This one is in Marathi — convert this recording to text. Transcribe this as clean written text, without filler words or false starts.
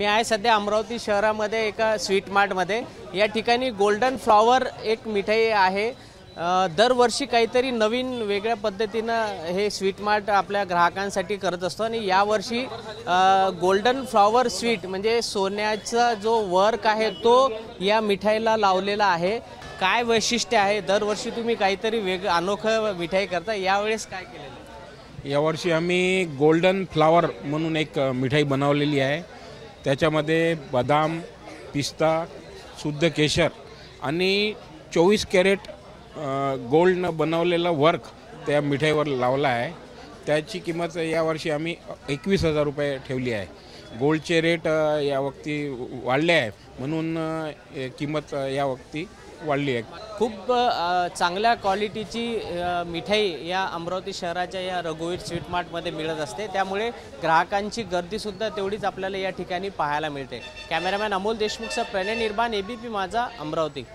मी आहे सध्या अमरावती शहरामध्ये एका स्वीट मार्टमध्ये। या ठिकाणी गोल्डन फ्लॉवर एक मिठाई आहे। दरवर्षी काहीतरी नवीन वेगळ्या पद्धतीनं हे स्वीट मार्ट आपल्या ग्राहकांसाठी करत असतो आणि यावर्षी गोल्डन फ्लॉवर स्वीट म्हणजे सोन्याचा जो वर्क आहे तो या मिठाईला लावलेला आहे। काय वैशिष्ट्य आहे? दरवर्षी तुम्ही काहीतरी वेगळं अनोखं मिठाई करता, यावेळेस काय केलेलं? यावर्षी आम्ही गोल्डन फ्लॉवर म्हणून एक मिठाई बनवलेली आहे। त्याच्यामध्ये बदाम, पिस्ता, शुद्ध केशर आणि 24 कॅरेट गोल्डनं बनवलेला वर्क त्या मिठाईवर लावला आहे। त्याची किंमत यावर्षी आम्ही 21,000 रुपये ठेवली आहे। गोल्डचे रेट यावक्ती वाढले आहे म्हणून किंमत यावक्ती वाढली आहे। खूप चांगल्या क्वालिटीची मिठाई या अमरावती शहराच्या या रघुवीर स्वीट मार्टमध्ये मिळत असते, त्यामुळे ग्राहकांची गर्दीसुद्धा तेवढीच आपल्याला या ठिकाणी पाहायला मिळते। कॅमेरामॅन अमोल देशमुखसह प्रणय निर्बाण, ABP माझा, अमरावती।